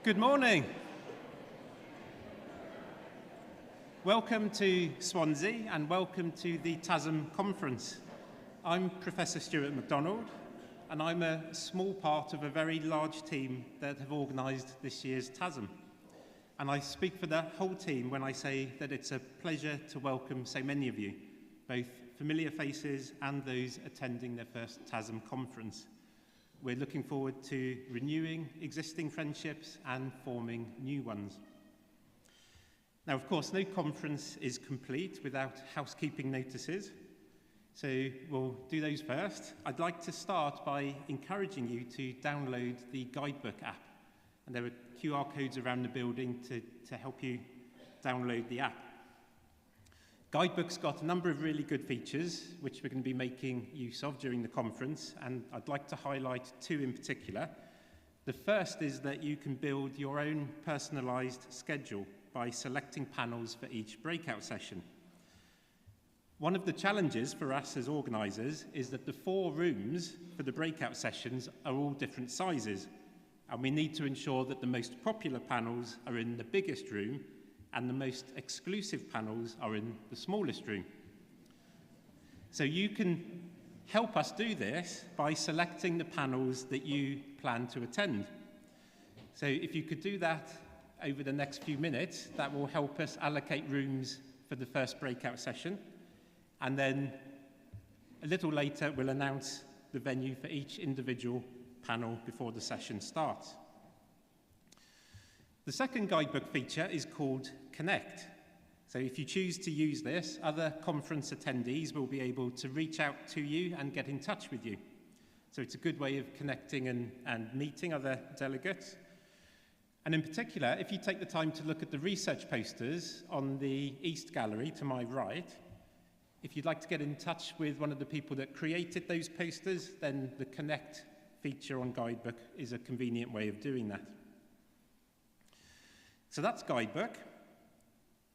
Good morning. Welcome to Swansea and welcome to the TASM conference. I'm Professor Stuart MacDonald and I'm a small part of a very large team that have organised this year's TASM. And I speak for the whole team when I say that it's a pleasure to welcome so many of you, both familiar faces and those attending their first TASM conference. We're looking forward to renewing existing friendships and forming new ones. Now, of course, no conference is complete without housekeeping notices, so we'll do those first. I'd like to start by encouraging you to download the Guidebook app, and there are QR codes around the building to help you download the app. Guidebook's got a number of really good features which we're going to be making use of during the conference, and I'd like to highlight two in particular. The first is that you can build your own personalised schedule by selecting panels for each breakout session. One of the challenges for us as organisers is that the 4 rooms for the breakout sessions are all different sizes, and we need to ensure that the most popular panels are in the biggest room and the most exclusive panels are in the smallest room. So you can help us do this by selecting the panels that you plan to attend. So if you could do that over the next few minutes, that will help us allocate rooms for the first breakout session. And then a little later, we'll announce the venue for each individual panel before the session starts. The second Guidebook feature is called Connect. So if you choose to use this, other conference attendees will be able to reach out to you and get in touch with you. So it's a good way of connecting and meeting other delegates. And in particular, if you take the time to look at the research posters on the East Gallery to my right, if you'd like to get in touch with one of the people that created those posters, then the Connect feature on Guidebook is a convenient way of doing that. So that's Guidebook.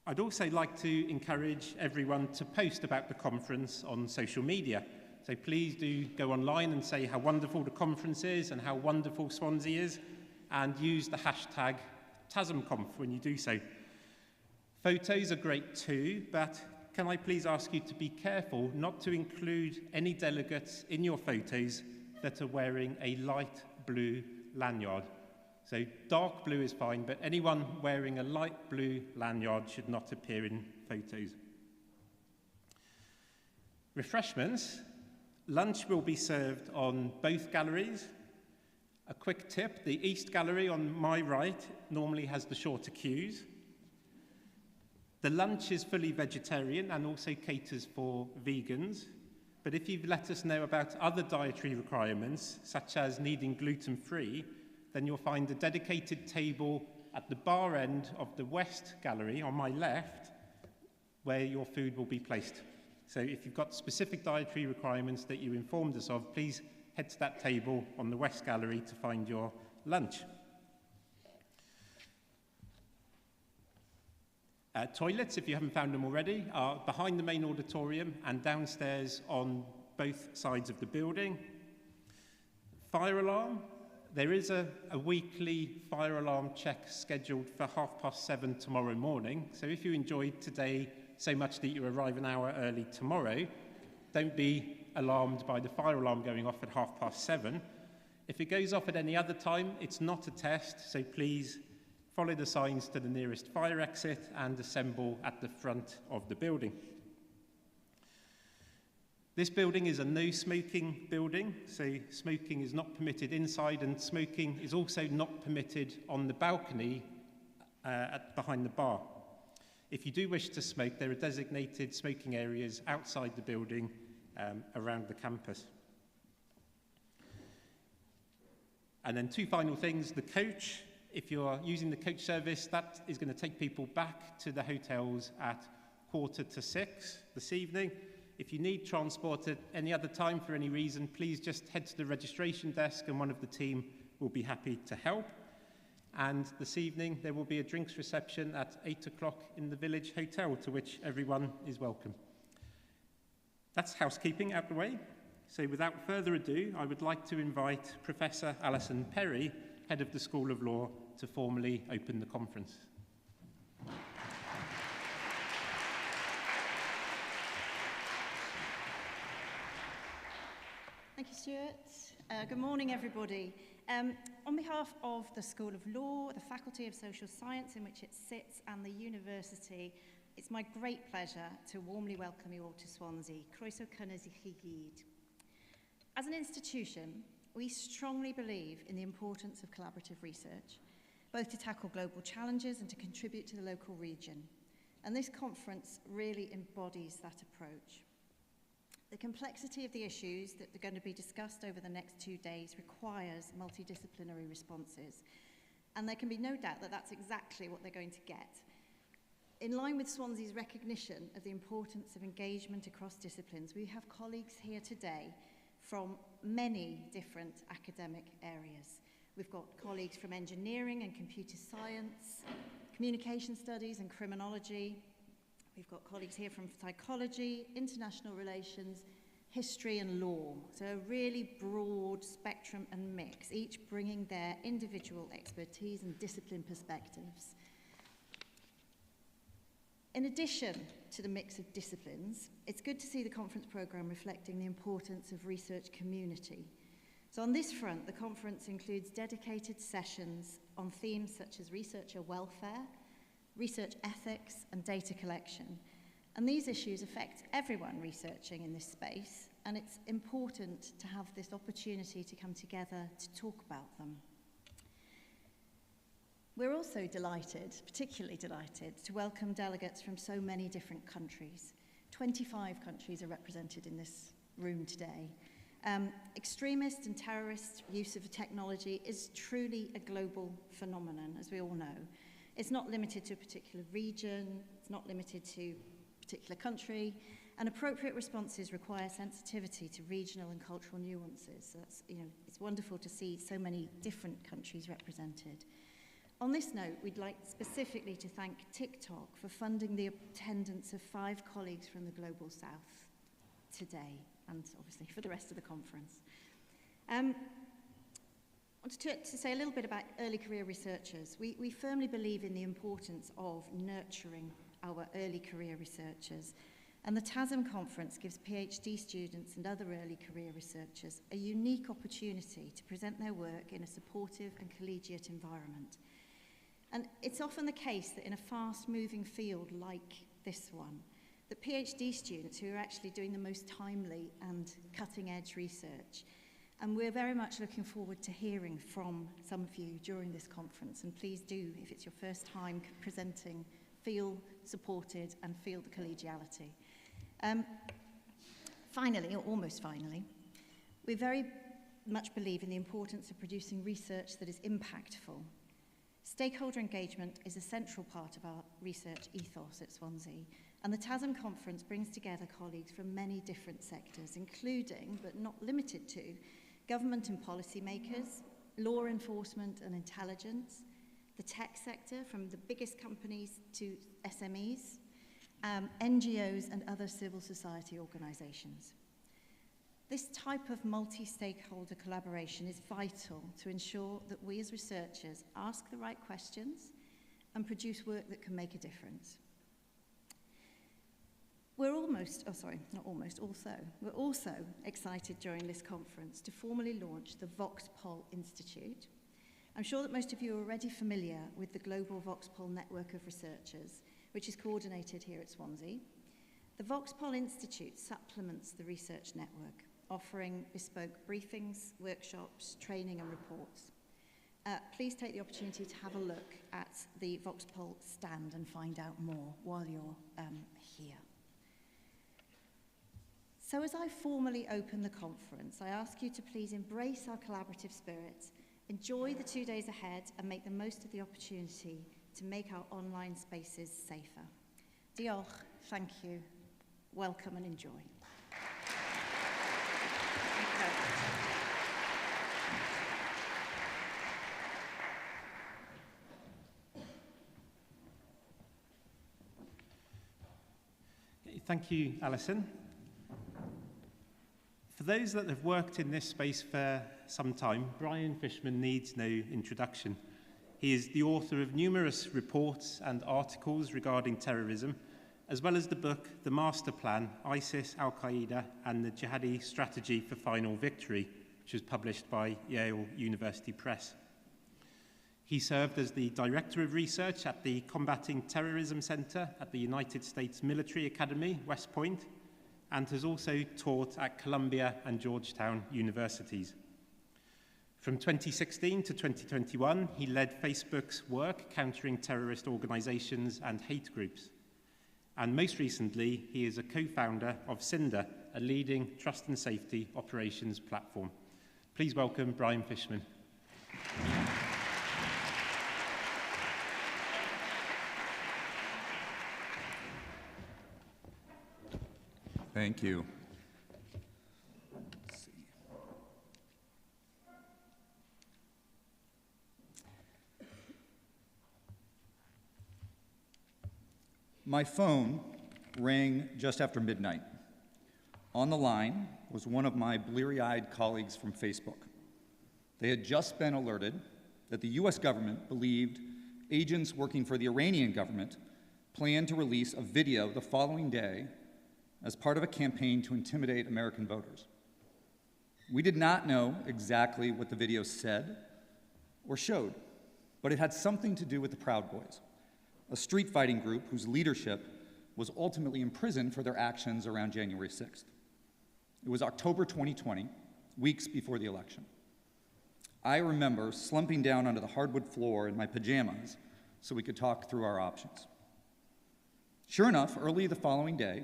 I'd also like to encourage everyone to post about the conference on social media. So please do go online and say how wonderful the conference is and how wonderful Swansea is, and use the hashtag TASMconf when you do so. Photos are great too, but can I please ask you to be careful not to include any delegates in your photos that are wearing a light blue lanyard. So dark blue is fine, but anyone wearing a light blue lanyard should not appear in photos. Refreshments. Lunch will be served on both galleries. A quick tip, the East Gallery on my right normally has the shorter queues. The lunch is fully vegetarian and also caters for vegans. But if you've let us know about other dietary requirements, such as needing gluten-free, then you'll find a dedicated table at the bar end of the West Gallery on my left, where your food will be placed. So if you've got specific dietary requirements that you informed us of, please head to that table on the West Gallery to find your lunch. Toilets, if you haven't found them already, are behind the main auditorium and downstairs on both sides of the building. Fire alarm. There is a weekly fire alarm check scheduled for 7:30 tomorrow morning. So if you enjoyed today so much that you arrive an hour early tomorrow, don't be alarmed by the fire alarm going off at 7:30. If it goes off at any other time, it's not a test, so please follow the signs to the nearest fire exit and assemble at the front of the building. This building is a no-smoking building, so smoking is not permitted inside, and smoking is also not permitted on the balcony behind the bar. If you do wish to smoke, there are designated smoking areas outside the building around the campus. And then 2 final things. The coach, if you're using the coach service, that is going to take people back to the hotels at 5:45 this evening. If you need transport at any other time for any reason, please just head to the registration desk and one of the team will be happy to help. And this evening there will be a drinks reception at 8 o'clock in the Village Hotel, to which everyone is welcome. That's housekeeping out the way. So without further ado, I would like to invite Professor Alison Perry, Head of the School of Law, to formally open the conference. Thank you, Stuart. Good morning, everybody. On behalf of the School of Law, the Faculty of Social Science in which it sits, and the university, it's my great pleasure to warmly welcome you all to Swansea. Croeso cynnes I chi gyd. As an institution, we strongly believe in the importance of collaborative research, both to tackle global challenges and to contribute to the local region. And this conference really embodies that approach. The complexity of the issues that are going to be discussed over the next 2 days requires multidisciplinary responses. And there can be no doubt that that's exactly what they're going to get. In line with Swansea's recognition of the importance of engagement across disciplines, we have colleagues here today from many different academic areas. We've got colleagues from engineering and computer science, communication studies and criminology. We've got colleagues here from psychology, international relations, history and law. So a really broad spectrum and mix, each bringing their individual expertise and discipline perspectives. In addition to the mix of disciplines, it's good to see the conference programme reflecting the importance of research community. So on this front, the conference includes dedicated sessions on themes such as researcher welfare, research ethics and data collection. And these issues affect everyone researching in this space, and it's important to have this opportunity to come together to talk about them. We're also delighted, particularly delighted, to welcome delegates from so many different countries. 25 countries are represented in this room today. Extremist and terrorist use of technology is truly a global phenomenon, as we all know. It's not limited to a particular region, it's not limited to a particular country, and appropriate responses require sensitivity to regional and cultural nuances. So that's, it's wonderful to see so many different countries represented. On this note, we'd like specifically to thank TikTok for funding the attendance of 5 colleagues from the Global South today, and obviously for the rest of the conference. I wanted to say a little bit about early career researchers. We firmly believe in the importance of nurturing our early career researchers, and the TASM conference gives PhD students and other early career researchers a unique opportunity to present their work in a supportive and collegiate environment. And it's often the case that in a fast-moving field like this one, that PhD students who are actually doing the most timely and cutting-edge research. And we're very much looking forward to hearing from some of you during this conference. And please do, if it's your first time presenting, feel supported and feel the collegiality. Finally, or almost finally, we very much believe in the importance of producing research that is impactful. Stakeholder engagement is a central part of our research ethos at Swansea, and the TASM conference brings together colleagues from many different sectors, including, but not limited to, government and policymakers, law enforcement and intelligence, the tech sector, from the biggest companies to SMEs, NGOs and other civil society organisations. This type of multi-stakeholder collaboration is vital to ensure that we as researchers ask the right questions and produce work that can make a difference. We're also excited during this conference to formally launch the VoxPol Institute. I'm sure that most of you are already familiar with the global VoxPol network of researchers, which is coordinated here at Swansea. The VoxPol Institute supplements the research network, offering bespoke briefings, workshops, training and reports. Please take the opportunity to have a look at the VoxPol stand and find out more while you're here. So as I formally open the conference, I ask you to please embrace our collaborative spirit, enjoy the 2 days ahead and make the most of the opportunity to make our online spaces safer. Diolch, thank you, welcome and enjoy. Thank you, Alison. For those that have worked in this space for some time, Brian Fishman needs no introduction. He is the author of numerous reports and articles regarding terrorism, as well as the book, The Master Plan, ISIS, Al-Qaeda, and the Jihadi Strategy for Final Victory, which was published by Yale University Press. He served as the Director of Research at the Combating Terrorism Center at the United States Military Academy, West Point, and has also taught at Columbia and Georgetown universities. From 2016 to 2021, he led Facebook's work countering terrorist organizations and hate groups. And most recently, he is a co-founder of Cinder, a leading trust and safety operations platform. Please welcome Brian Fishman. Thank you. My phone rang just after midnight. On the line was one of my bleary-eyed colleagues from Facebook. They had just been alerted that the US government believed agents working for the Iranian government planned to release a video the following day as part of a campaign to intimidate American voters. We did not know exactly what the video said or showed, but it had something to do with the Proud Boys, a street fighting group whose leadership was ultimately imprisoned for their actions around January 6th. It was October 2020, weeks before the election. I remember slumping down onto the hardwood floor in my pajamas so we could talk through our options. Sure enough, early the following day,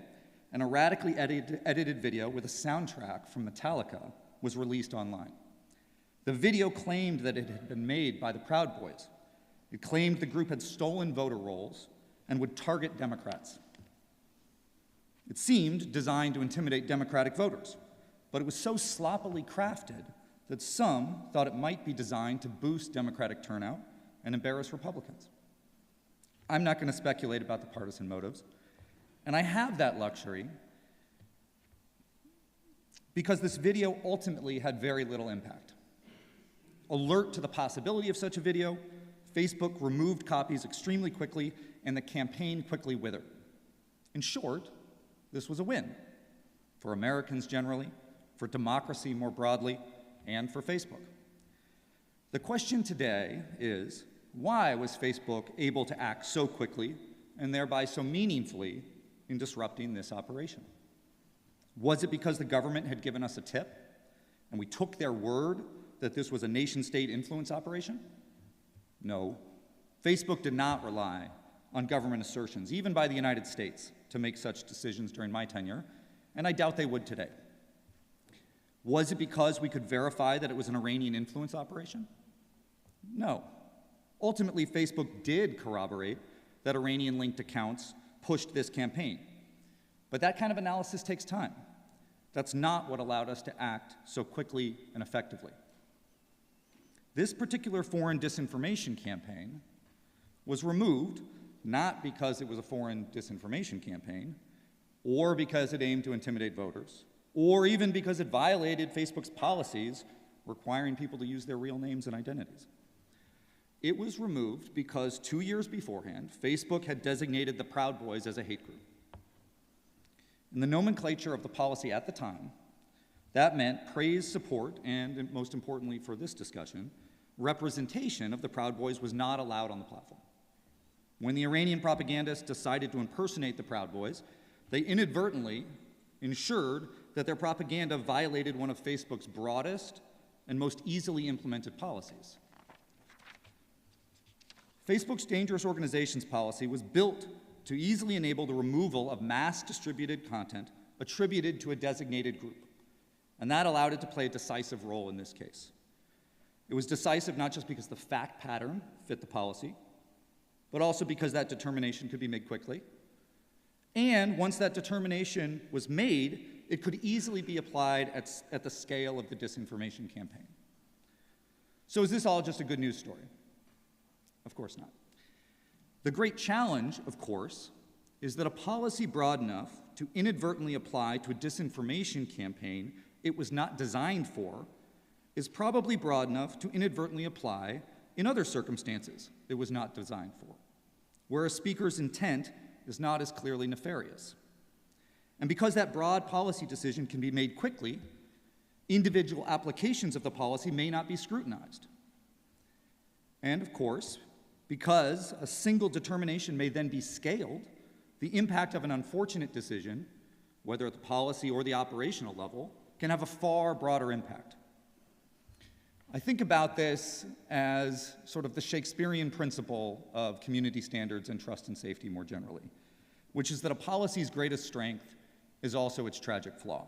an erratically edited video with a soundtrack from Metallica was released online. The video claimed that it had been made by the Proud Boys. It claimed the group had stolen voter rolls and would target Democrats. It seemed designed to intimidate Democratic voters, but it was so sloppily crafted that some thought it might be designed to boost Democratic turnout and embarrass Republicans. I'm not going to speculate about the partisan motives, and I have that luxury because this video ultimately had very little impact. Alert to the possibility of such a video, Facebook removed copies extremely quickly, and the campaign quickly withered. In short, this was a win for Americans generally, for democracy more broadly, and for Facebook. The question today is, why was Facebook able to act so quickly and thereby so meaningfully in disrupting this operation? Was it because the government had given us a tip and we took their word that this was a nation-state influence operation? No. Facebook did not rely on government assertions, even by the United States, to make such decisions during my tenure, and I doubt they would today. Was it because we could verify that it was an Iranian influence operation? No. Ultimately, Facebook did corroborate that Iranian-linked accounts pushed this campaign. But that kind of analysis takes time. That's not what allowed us to act so quickly and effectively. This particular foreign disinformation campaign was removed not because it was a foreign disinformation campaign, or because it aimed to intimidate voters, or even because it violated Facebook's policies requiring people to use their real names and identities. It was removed because 2 years beforehand, Facebook had designated the Proud Boys as a hate group. In the nomenclature of the policy at the time, that meant praise, support, and most importantly for this discussion, representation of the Proud Boys was not allowed on the platform. When the Iranian propagandists decided to impersonate the Proud Boys, they inadvertently ensured that their propaganda violated one of Facebook's broadest and most easily implemented policies. Facebook's dangerous organizations policy was built to easily enable the removal of mass-distributed content attributed to a designated group, and that allowed it to play a decisive role in this case. It was decisive not just because the fact pattern fit the policy, but also because that determination could be made quickly. And once that determination was made, it could easily be applied at the scale of the disinformation campaign. So is this all just a good news story? Of course not. The great challenge, of course, is that a policy broad enough to inadvertently apply to a disinformation campaign it was not designed for is probably broad enough to inadvertently apply in other circumstances it was not designed for, where a speaker's intent is not as clearly nefarious. And because that broad policy decision can be made quickly, individual applications of the policy may not be scrutinized. And of course, because a single determination may then be scaled, the impact of an unfortunate decision, whether at the policy or the operational level, can have a far broader impact. I think about this as sort of the Shakespearean principle of community standards and trust and safety more generally, which is that a policy's greatest strength is also its tragic flaw.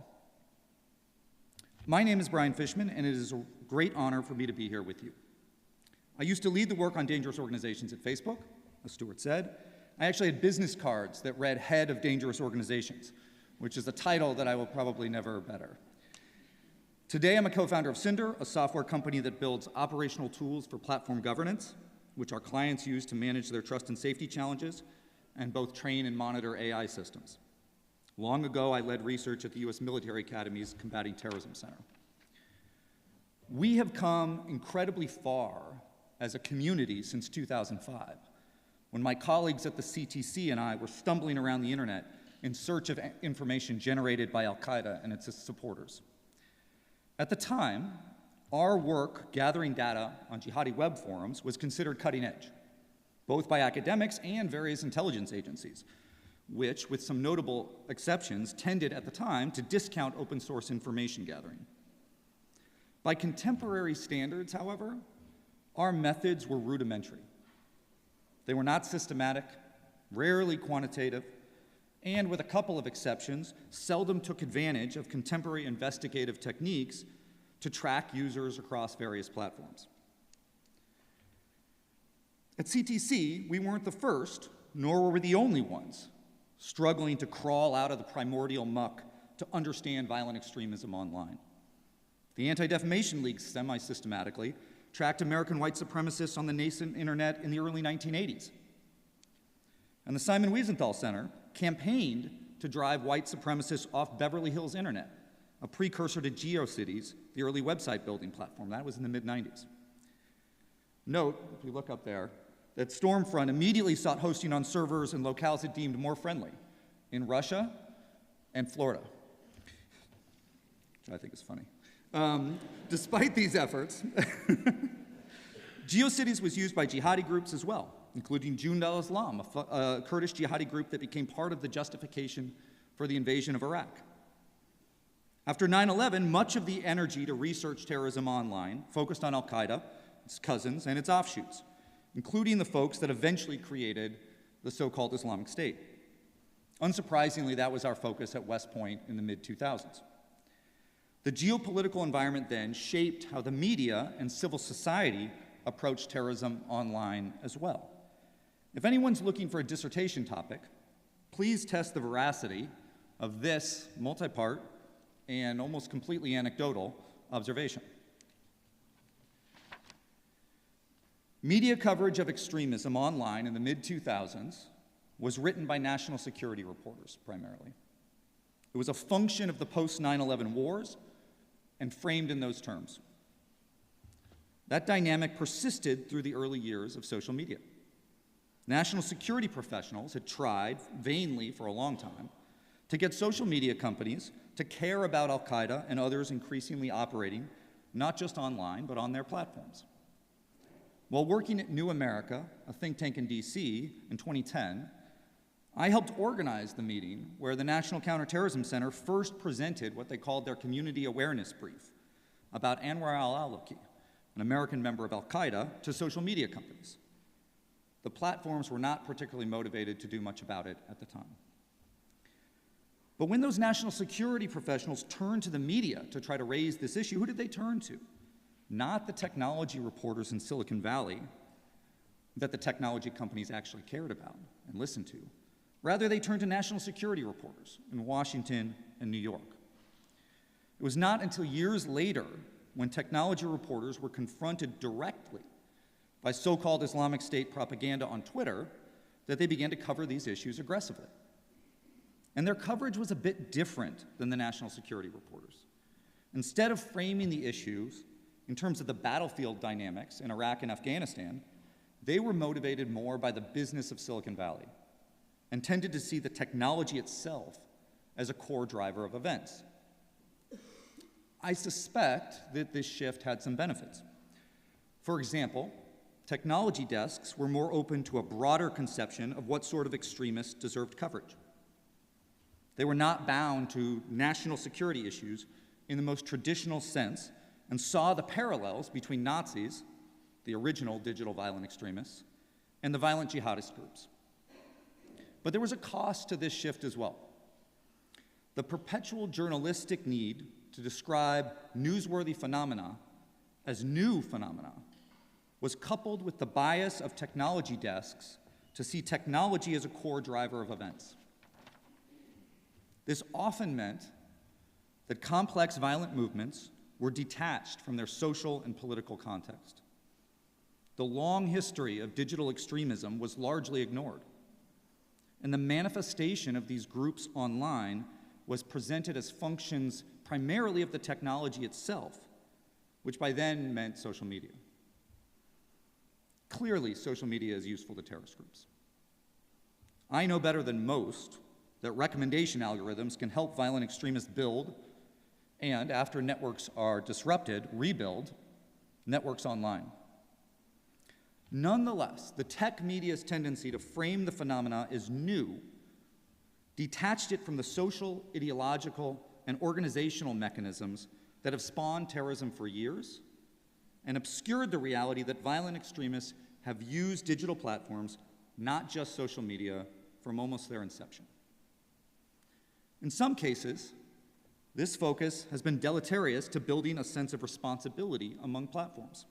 My name is Brian Fishman, and it is a great honor for me to be here with you. I used to lead the work on dangerous organizations at Facebook, as Stuart said. I actually had business cards that read Head of Dangerous Organizations, which is a title that I will probably never better. Today, I'm a co-founder of Cinder, a software company that builds operational tools for platform governance, which our clients use to manage their trust and safety challenges and both train and monitor AI systems. Long ago, I led research at the U.S. Military Academy's Combating Terrorism Center. We have come incredibly far as a community since 2005, when my colleagues at the CTC and I were stumbling around the internet in search of information generated by Al-Qaeda and its supporters. At the time, our work gathering data on jihadi web forums was considered cutting edge, both by academics and various intelligence agencies, which, with some notable exceptions, tended at the time to discount open source information gathering. By contemporary standards, however, our methods were rudimentary. They were not systematic, rarely quantitative, and with a couple of exceptions, seldom took advantage of contemporary investigative techniques to track users across various platforms. At CTC, we weren't the first, nor were we the only ones struggling to crawl out of the primordial muck to understand violent extremism online. The Anti-Defamation League semi-systematically tracked American white supremacists on the nascent internet in the early 1980s. And the Simon Wiesenthal Center campaigned to drive white supremacists off Beverly Hills Internet, a precursor to GeoCities, the early website building platform. That was in the mid-90s. Note, if you look up there, that Stormfront immediately sought hosting on servers and locales it deemed more friendly in Russia and Florida, which I think is funny. Despite these efforts, GeoCities was used by jihadi groups as well, including Jund al-Islam, a Kurdish jihadi group that became part of the justification for the invasion of Iraq. After 9/11, much of the energy to research terrorism online focused on Al-Qaeda, its cousins, and its offshoots, including the folks that eventually created the so-called Islamic State. Unsurprisingly, that was our focus at West Point in the mid-2000s. The geopolitical environment then shaped how the media and civil society approached terrorism online as well. If anyone's looking for a dissertation topic, please test the veracity of this multi-part and almost completely anecdotal observation. Media coverage of extremism online in the mid-2000s was written by national security reporters primarily. It was a function of the post-9/11 wars and framed in those terms. That dynamic persisted through the early years of social media. National security professionals had tried, vainly for a long time, to get social media companies to care about Al-Qaeda and others increasingly operating not just online, but on their platforms. While working at New America, a think tank in DC, in 2010, I helped organize the meeting where the National Counterterrorism Center first presented what they called their community awareness brief about Anwar al-Awlaki, an American member of Al-Qaeda, to social media companies. The platforms were not particularly motivated to do much about it at the time. But when those national security professionals turned to the media to try to raise this issue, who did they turn to? Not the technology reporters in Silicon Valley that the technology companies actually cared about and listened to. Rather, they turned to national security reporters in Washington and New York. It was not until years later, when technology reporters were confronted directly by so-called Islamic State propaganda on Twitter, that they began to cover these issues aggressively. And their coverage was a bit different than the national security reporters. Instead of framing the issues in terms of the battlefield dynamics in Iraq and Afghanistan, they were motivated more by the business of Silicon Valley and tended to see the technology itself as a core driver of events. I suspect that this shift had some benefits. For example, technology desks were more open to a broader conception of what sort of extremists deserved coverage. They were not bound to national security issues in the most traditional sense and saw the parallels between Nazis, the original digital violent extremists, and the violent jihadist groups. But there was a cost to this shift as well. The perpetual journalistic need to describe newsworthy phenomena as new phenomena was coupled with the bias of technology desks to see technology as a core driver of events. This often meant that complex violent movements were detached from their social and political context. The long history of digital extremism was largely ignored, and the manifestation of these groups online was presented as functions primarily of the technology itself, which by then meant social media. Clearly, social media is useful to terrorist groups. I know better than most that recommendation algorithms can help violent extremists build and, after networks are disrupted, rebuild networks online. Nonetheless, the tech media's tendency to frame the phenomena as new detached it from the social, ideological, and organizational mechanisms that have spawned terrorism for years and obscured the reality that violent extremists have used digital platforms, not just social media, from almost their inception. In some cases, this focus has been deleterious to building a sense of responsibility among platforms.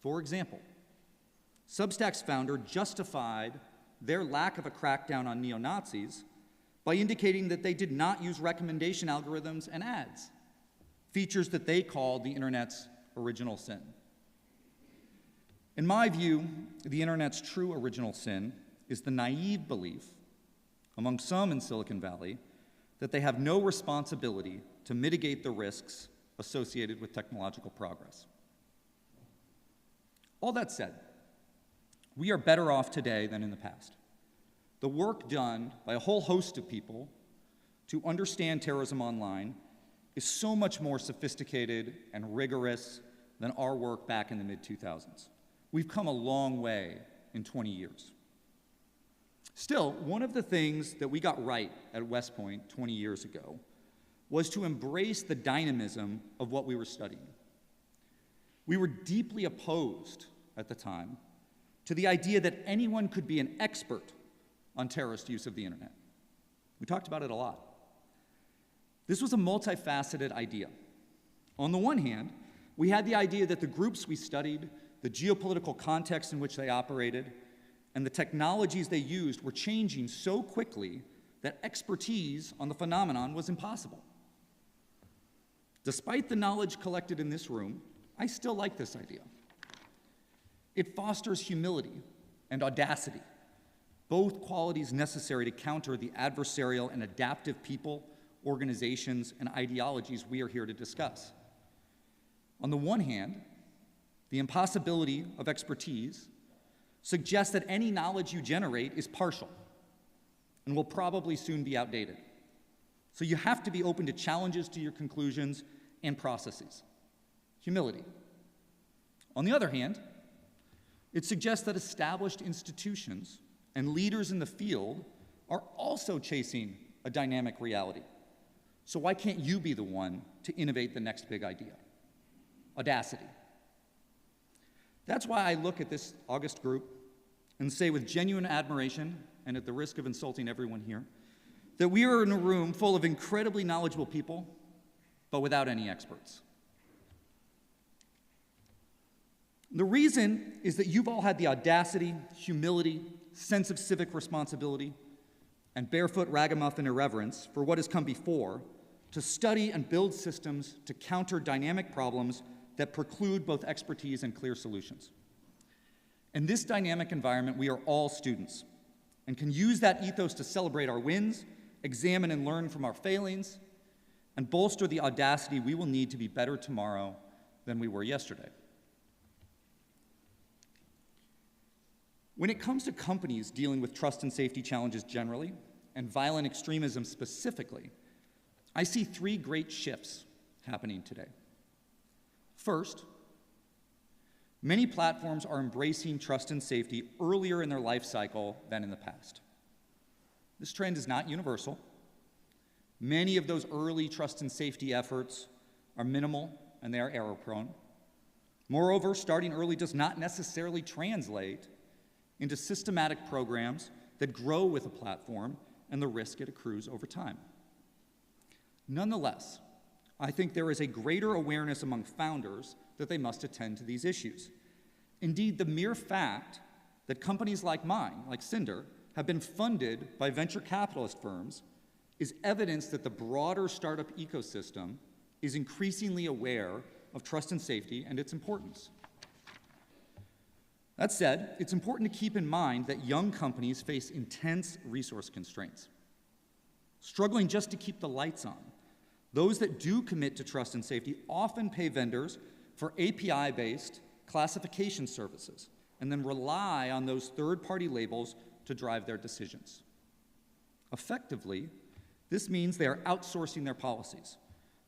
For example, Substack's founder justified their lack of a crackdown on neo-Nazis by indicating that they did not use recommendation algorithms and ads, features that they called the internet's original sin. In my view, the internet's true original sin is the naive belief among some in Silicon Valley that they have no responsibility to mitigate the risks associated with technological progress. All that said, we are better off today than in the past. The work done by a whole host of people to understand terrorism online is so much more sophisticated and rigorous than our work back in the mid-2000s. We've come a long way in 20 years. Still, one of the things that we got right at West Point 20 years ago was to embrace the dynamism of what we were studying. We were deeply opposed at the time to the idea that anyone could be an expert on terrorist use of the internet. We talked about it a lot. This was a multifaceted idea. On the one hand, we had the idea that the groups we studied, the geopolitical context in which they operated, and the technologies they used were changing so quickly that expertise on the phenomenon was impossible. Despite the knowledge collected in this room, I still like this idea. It fosters humility and audacity, both qualities necessary to counter the adversarial and adaptive people, organizations, and ideologies we are here to discuss. On the one hand, the impossibility of expertise suggests that any knowledge you generate is partial and will probably soon be outdated. So you have to be open to challenges to your conclusions and processes. Humility. On the other hand, it suggests that established institutions and leaders in the field are also chasing a dynamic reality. So why can't you be the one to innovate the next big idea? Audacity. That's why I look at this August group and say with genuine admiration, and at the risk of insulting everyone here, that we are in a room full of incredibly knowledgeable people, but without any experts. The reason is that you've all had the audacity, humility, sense of civic responsibility, and barefoot ragamuffin irreverence for what has come before to study and build systems to counter dynamic problems that preclude both expertise and clear solutions. In this dynamic environment, we are all students and can use that ethos to celebrate our wins, examine and learn from our failings, and bolster the audacity we will need to be better tomorrow than we were yesterday. When it comes to companies dealing with trust and safety challenges generally, and violent extremism specifically, I see three great shifts happening today. First, many platforms are embracing trust and safety earlier in their life cycle than in the past. This trend is not universal. Many of those early trust and safety efforts are minimal and they are error-prone. Moreover, starting early does not necessarily translate into systematic programs that grow with a platform and the risk it accrues over time. Nonetheless, I think there is a greater awareness among founders that they must attend to these issues. Indeed, the mere fact that companies like mine, like Cinder, have been funded by venture capitalist firms is evidence that the broader startup ecosystem is increasingly aware of trust and safety and its importance. That said, it's important to keep in mind that young companies face intense resource constraints. Struggling just to keep the lights on, those that do commit to trust and safety often pay vendors for API-based classification services and then rely on those third-party labels to drive their decisions. Effectively, this means they are outsourcing their policies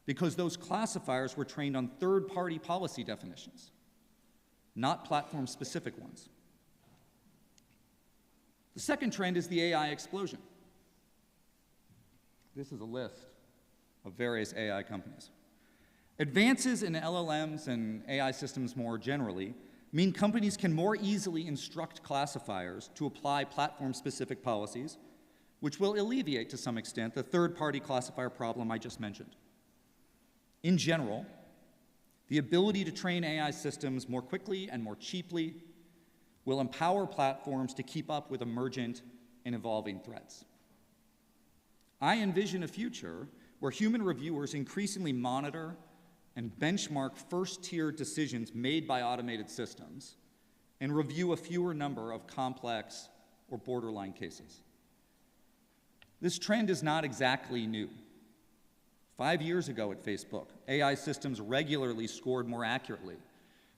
because those classifiers were trained on third-party policy definitions, not platform-specific ones. The second trend is the AI explosion. This is a list of various AI companies. Advances in LLMs and AI systems more generally mean companies can more easily instruct classifiers to apply platform-specific policies, which will alleviate to some extent the third-party classifier problem I just mentioned. In general, the ability to train AI systems more quickly and more cheaply will empower platforms to keep up with emergent and evolving threats. I envision a future where human reviewers increasingly monitor and benchmark first-tier decisions made by automated systems and review a fewer number of complex or borderline cases. This trend is not exactly new. 5 years ago at Facebook, AI systems regularly scored more accurately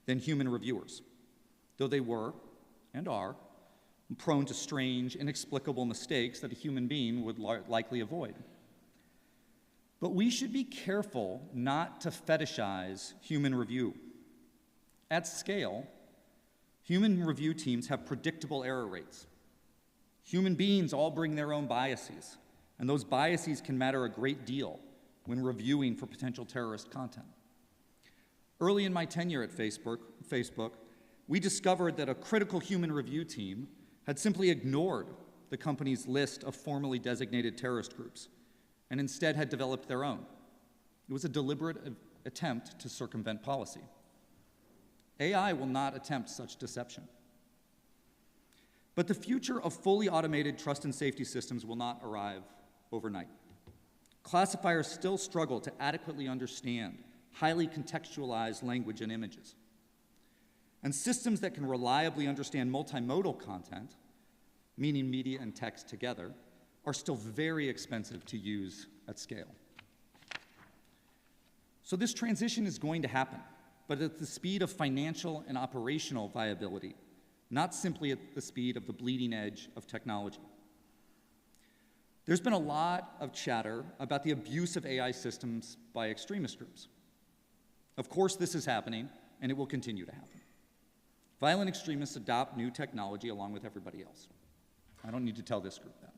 than human reviewers, though they were, and are, prone to strange, inexplicable mistakes that a human being would likely avoid. But we should be careful not to fetishize human review. At scale, human review teams have predictable error rates. Human beings all bring their own biases, and those biases can matter a great deal when reviewing for potential terrorist content. Early in my tenure at Facebook, we discovered that a critical human review team had simply ignored the company's list of formally designated terrorist groups and instead had developed their own. It was a deliberate attempt to circumvent policy. AI will not attempt such deception. But the future of fully automated trust and safety systems will not arrive overnight. Classifiers still struggle to adequately understand highly contextualized language and images. And systems that can reliably understand multimodal content, meaning media and text together, are still very expensive to use at scale. So this transition is going to happen, but at the speed of financial and operational viability, not simply at the speed of the bleeding edge of technology. There's been a lot of chatter about the abuse of AI systems by extremist groups. Of course, this is happening, and it will continue to happen. Violent extremists adopt new technology along with everybody else. I don't need to tell this group that.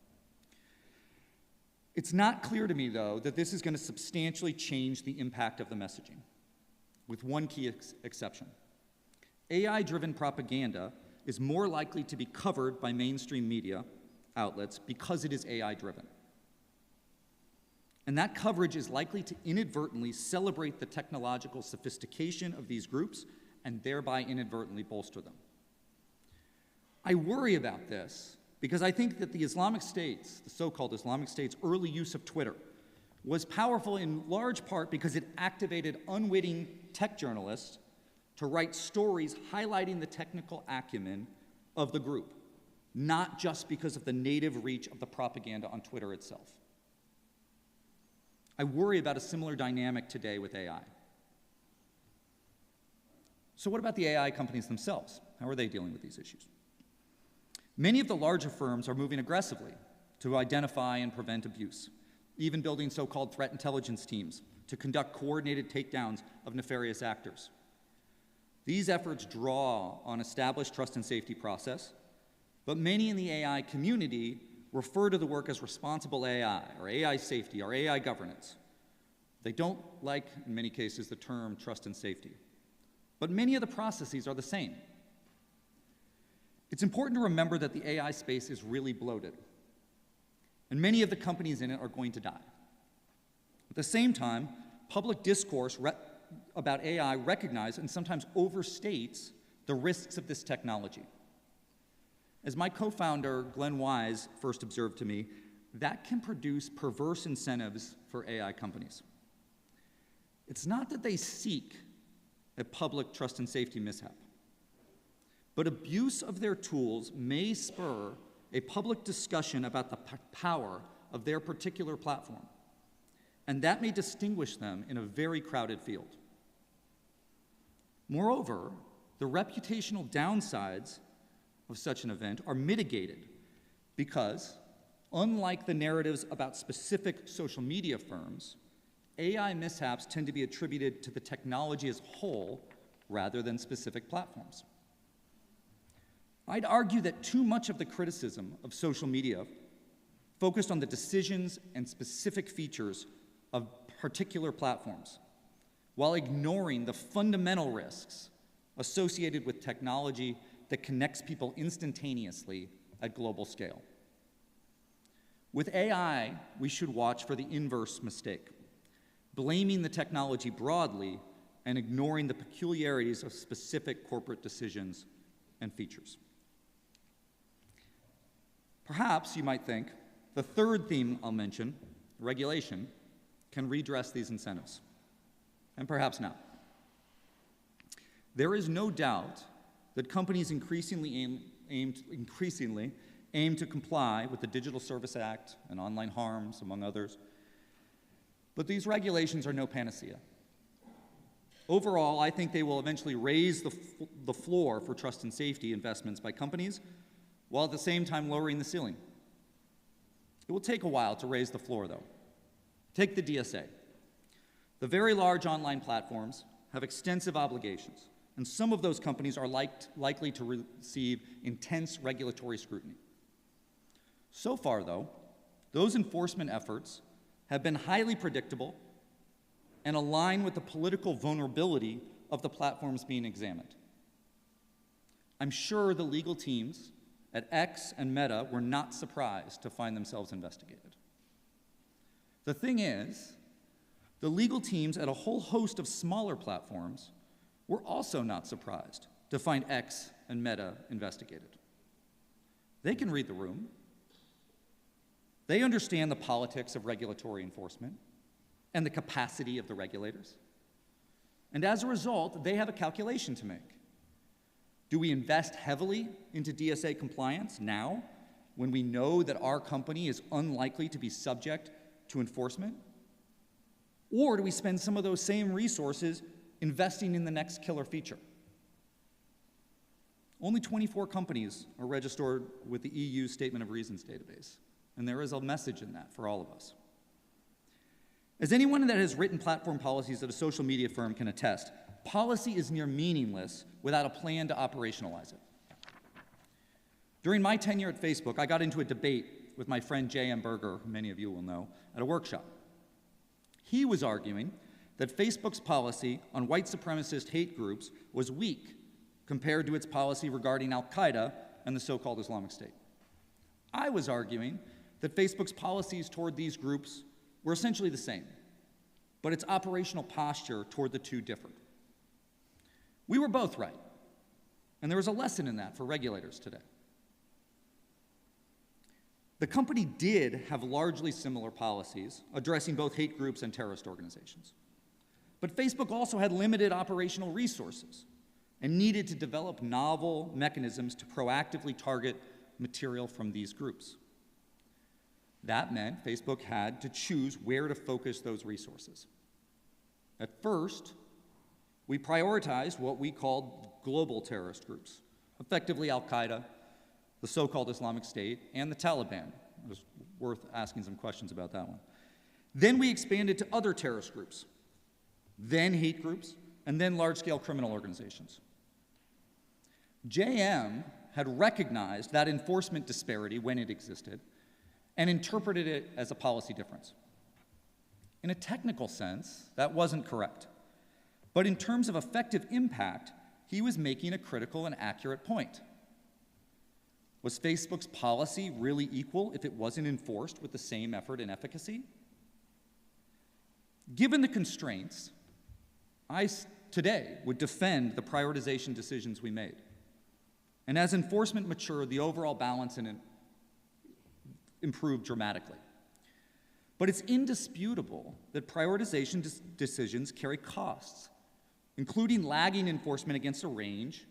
It's not clear to me, though, that this is going to substantially change the impact of the messaging, with one key exception. AI-driven propaganda is more likely to be covered by mainstream media outlets because it is AI-driven. And that coverage is likely to inadvertently celebrate the technological sophistication of these groups and thereby inadvertently bolster them. I worry about this because I think that the Islamic State's, the so-called Islamic State's early use of Twitter was powerful in large part because it activated unwitting tech journalists to write stories highlighting the technical acumen of the group, not just because of the native reach of the propaganda on Twitter itself. I worry about a similar dynamic today with AI. So what about the AI companies themselves? How are they dealing with these issues? Many of the larger firms are moving aggressively to identify and prevent abuse, even building so-called threat intelligence teams to conduct coordinated takedowns of nefarious actors. These efforts draw on established trust and safety process, but many in the AI community refer to the work as responsible AI, or AI safety, or AI governance. They don't like, in many cases, the term trust and safety. But many of the processes are the same. It's important to remember that the AI space is really bloated, and many of the companies in it are going to die. At the same time, public discourse about AI recognizes and sometimes overstates the risks of this technology. As my co-founder, Glenn Wise, first observed to me, that can produce perverse incentives for AI companies. It's not that they seek a public trust and safety mishap, but abuse of their tools may spur a public discussion about the power of their particular platform, and that may distinguish them in a very crowded field. Moreover, the reputational downsides of such an event are mitigated because, unlike the narratives about specific social media firms, AI mishaps tend to be attributed to the technology as a whole rather than specific platforms. I'd argue that too much of the criticism of social media focused on the decisions and specific features of particular platforms, while ignoring the fundamental risks associated with technology that connects people instantaneously at global scale. With AI, we should watch for the inverse mistake, blaming the technology broadly and ignoring the peculiarities of specific corporate decisions and features. Perhaps, you might think, the third theme I'll mention, regulation, can redress these incentives, and perhaps not. There is no doubt that companies increasingly aim to comply with the Digital Service Act and online harms, among others, but these regulations are no panacea. Overall, I think they will eventually raise the floor for trust and safety investments by companies, while at the same time lowering the ceiling. It will take a while to raise the floor, though. Take the DSA. The very large online platforms have extensive obligations, and some of those companies are likely to receive intense regulatory scrutiny. So far, though, those enforcement efforts have been highly predictable and align with the political vulnerability of the platforms being examined. I'm sure the legal teams at X and Meta were not surprised to find themselves investigated. The thing is, the legal teams at a whole host of smaller platforms were also not surprised to find X and Meta investigated. They can read the room. They understand the politics of regulatory enforcement and the capacity of the regulators. And as a result, they have a calculation to make. Do we invest heavily into DSA compliance now, when we know that our company is unlikely to be subject to enforcement? Or do we spend some of those same resources investing in the next killer feature? Only 24 companies are registered with the EU Statement of Reasons database, and there is a message in that for all of us. As anyone that has written platform policies at a social media firm can attest, policy is near meaningless without a plan to operationalize it. During my tenure at Facebook, I got into a debate with my friend J.M. Berger, who many of you will know, at a workshop. He was arguing that Facebook's policy on white supremacist hate groups was weak compared to its policy regarding Al-Qaeda and the so-called Islamic State. I was arguing that Facebook's policies toward these groups were essentially the same, but its operational posture toward the two differed. We were both right, and there was a lesson in that for regulators today. The company did have largely similar policies addressing both hate groups and terrorist organizations. But Facebook also had limited operational resources and needed to develop novel mechanisms to proactively target material from these groups. That meant Facebook had to choose where to focus those resources. At first, we prioritized what we called global terrorist groups, effectively Al-Qaeda, the so-called Islamic State, and the Taliban. It was worth asking some questions about that one. Then we expanded to other terrorist groups, then hate groups, and then large-scale criminal organizations. JM had recognized that enforcement disparity when it existed and interpreted it as a policy difference. In a technical sense, that wasn't correct. But in terms of effective impact, he was making a critical and accurate point. Was Facebook's policy really equal if it wasn't enforced with the same effort and efficacy? Given the constraints, I today would defend the prioritization decisions we made. And as enforcement matured, the overall balance in it improved dramatically. But it's indisputable that prioritization decisions carry costs, including lagging enforcement against a range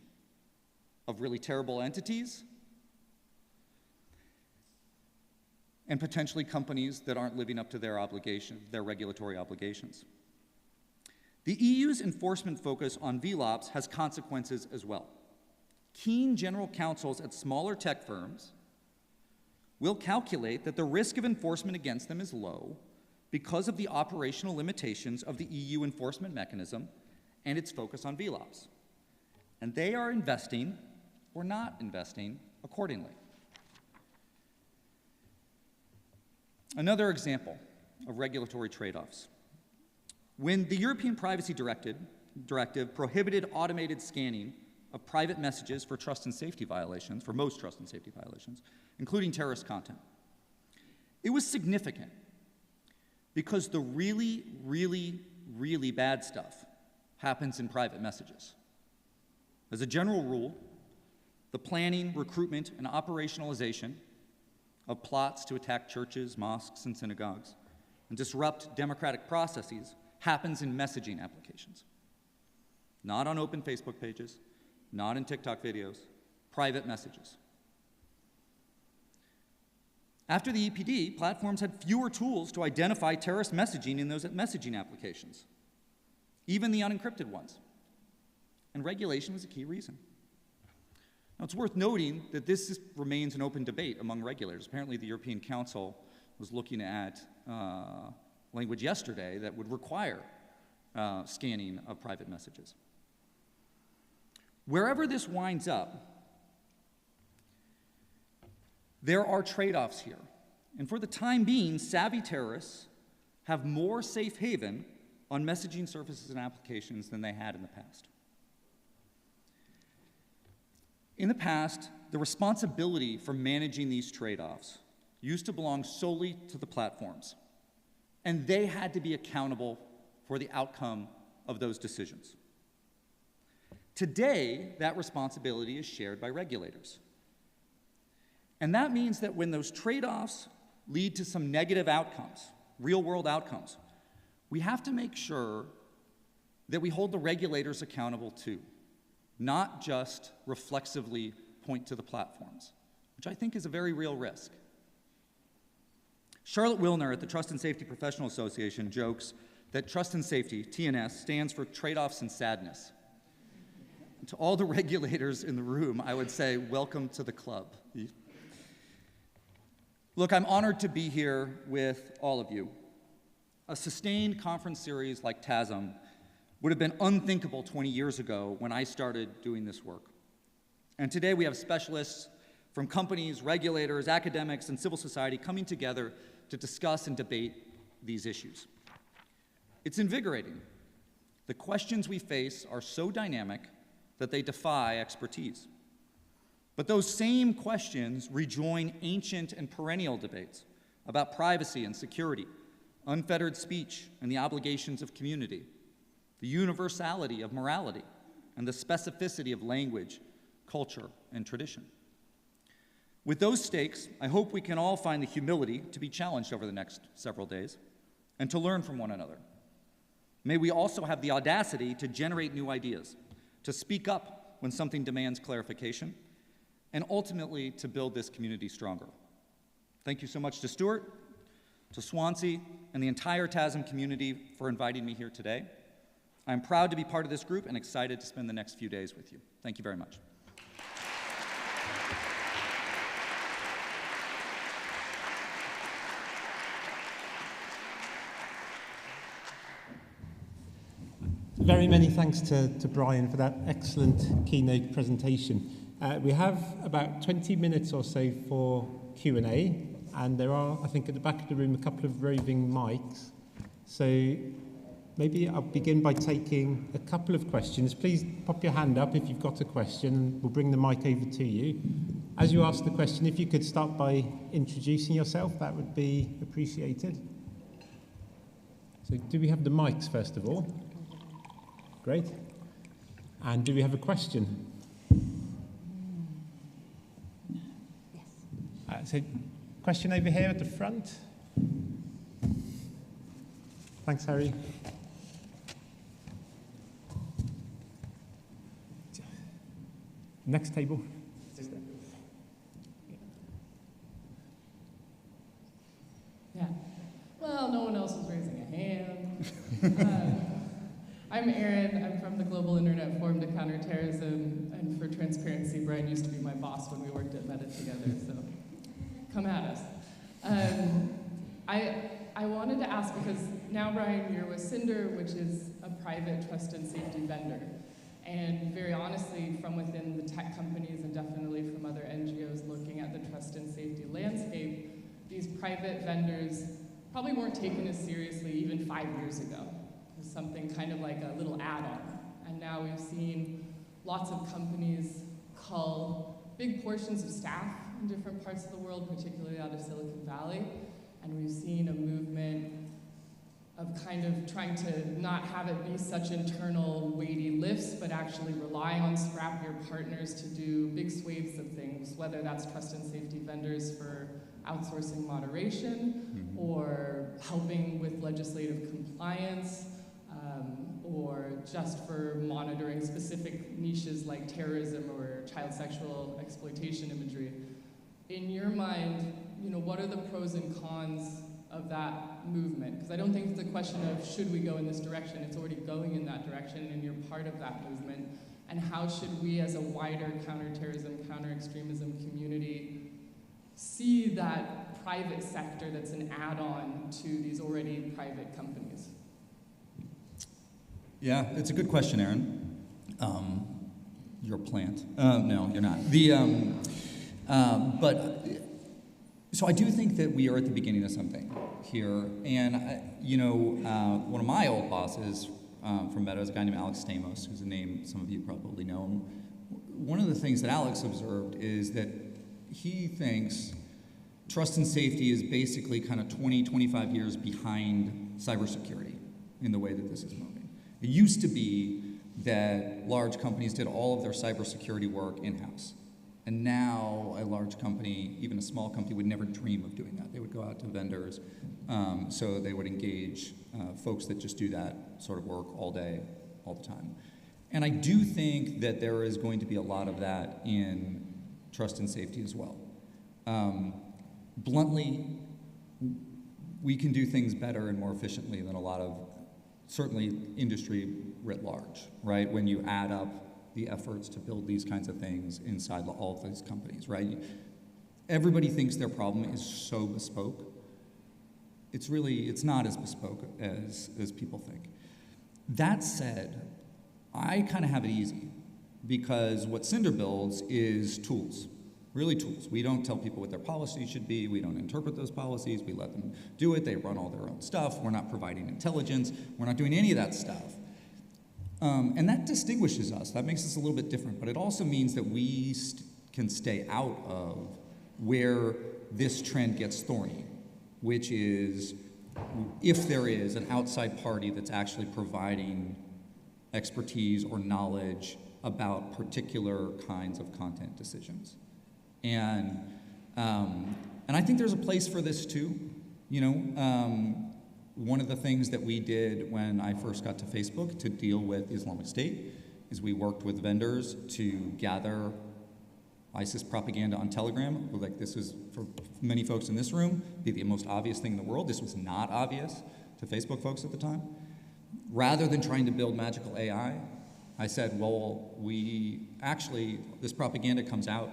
of really terrible entities and potentially companies that aren't living up to their regulatory obligations. The EU's enforcement focus on VLOPs has consequences as well. Keen general counsels at smaller tech firms will calculate that the risk of enforcement against them is low because of the operational limitations of the EU enforcement mechanism and its focus on VLOPs. And they are investing or not investing accordingly. Another example of regulatory trade-offs. When the European Privacy Directive prohibited automated scanning of private messages for trust and safety violations, for most trust and safety violations, including terrorist content, it was significant because the really, really, really bad stuff happens in private messages. As a general rule, the planning, recruitment, and operationalization of plots to attack churches, mosques, and synagogues and disrupt democratic processes happens in messaging applications. Not on open Facebook pages, not in TikTok videos, private messages. After the EPD, platforms had fewer tools to identify terrorist messaging in those messaging applications, even the unencrypted ones. And regulation was a key reason. Now, it's worth noting that this remains an open debate among regulators. Apparently, the European Council was looking at language yesterday that would require scanning of private messages. Wherever this winds up, there are trade-offs here. And for the time being, savvy terrorists have more safe haven on messaging services and applications than they had in the past. In the past, the responsibility for managing these trade-offs used to belong solely to the platforms, and they had to be accountable for the outcome of those decisions. Today, that responsibility is shared by regulators. And that means that when those trade-offs lead to some negative outcomes, real-world outcomes, we have to make sure that we hold the regulators accountable too, not just reflexively point to the platforms, which I think is a very real risk. Charlotte Wilner at the Trust and Safety Professional Association jokes that trust and safety, TNS, stands for trade-offs and sadness. To all the regulators in the room, I would say, welcome to the club. Look, I'm honored to be here with all of you. A sustained conference series like TASM would have been unthinkable 20 years ago when I started doing this work. And today we have specialists from companies, regulators, academics, and civil society coming together to discuss and debate these issues. It's invigorating. The questions we face are so dynamic that they defy expertise. But those same questions rejoin ancient and perennial debates about privacy and security, unfettered speech and the obligations of community, the universality of morality, and the specificity of language, culture, and tradition. With those stakes, I hope we can all find the humility to be challenged over the next several days and to learn from one another. May we also have the audacity to generate new ideas, to speak up when something demands clarification, and ultimately to build this community stronger. Thank you so much to Stuart, to Swansea, and the entire TASM community for inviting me here today. I'm proud to be part of this group and excited to spend the next few days with you. Thank you very much. Very many thanks to Brian for that excellent keynote presentation. We have about 20 minutes or so for Q&A, and there are, I think, at the back of the room, a couple of roving mics. So maybe I'll begin by taking a couple of questions. Please pop your hand up if you've got a question, and we'll bring the mic over to you. As you ask the question, if you could start by introducing yourself, that would be appreciated. So do we have the mics, first of all? Great. And do we have a question? Yes. So, question over here at the front. Thanks, Harry. Next table. Yeah. Well, no one else was raising a hand. I'm Erin. I'm from the Global Internet Forum to Counter Terrorism, and for transparency, Brian used to be my boss when we worked at Meta together, so come at us. I wanted to ask, because now, Brian, you're with Cinder, which is a private trust and safety vendor, and very honestly, from within the tech companies and definitely from other NGOs looking at the trust and safety landscape, these private vendors probably weren't taken as seriously even 5 years ago. Something kind of like a little add-on. And now we've seen lots of companies cull big portions of staff in different parts of the world, particularly out of Silicon Valley. And we've seen a movement of kind of trying to not have it be such internal weighty lifts, but actually rely on scrappier partners to do big swathes of things, whether that's trust and safety vendors for outsourcing moderation, or helping with legislative compliance, or just for monitoring specific niches like terrorism or child sexual exploitation imagery. In your mind, what are the pros and cons of that movement? Because I don't think it's a question of should we go in this direction, it's already going in that direction and you're part of that movement. And how should we as a wider counterterrorism, counter-extremism community see that private sector that's an add-on to these already private companies? Yeah, it's a good question, Aaron. You're a plant. No, you're not. So I do think that we are at the beginning of something here. And, one of my old bosses from Meta is a guy named Alex Stamos, who's a name some of you probably know him. One of the things that Alex observed is that he thinks trust and safety is basically kind of 20, 25 years behind cybersecurity in the way that this is moving. It used to be that large companies did all of their cybersecurity work in-house. And now a large company, even a small company, would never dream of doing that. They would go out to vendors, so they would engage folks that just do that sort of work all day, all the time. And I do think that there is going to be a lot of that in trust and safety as well. Bluntly, we can do things better and more efficiently than a lot of, certainly industry writ large, right? When you add up the efforts to build these kinds of things inside all of these companies, right? Everybody thinks their problem is so bespoke. It's not as bespoke as people think. That said, I kind of have it easy because what Cinder builds is tools. Really tools. We don't tell people what their policies should be. We don't interpret those policies. We let them do it. They run all their own stuff. We're not providing intelligence. We're not doing any of that stuff. And that distinguishes us. That makes us a little bit different. But it also means that we can stay out of where this trend gets thorny, which is if there is an outside party that's actually providing expertise or knowledge about particular kinds of content decisions. And I think there's a place for this too. One of the things that we did when I first got to Facebook to deal with Islamic State is we worked with vendors to gather ISIS propaganda on Telegram. Like, this was, for many folks in this room, be the most obvious thing in the world. This was not obvious to Facebook folks at the time. rather than trying to build magical AI, I said, well, this propaganda comes out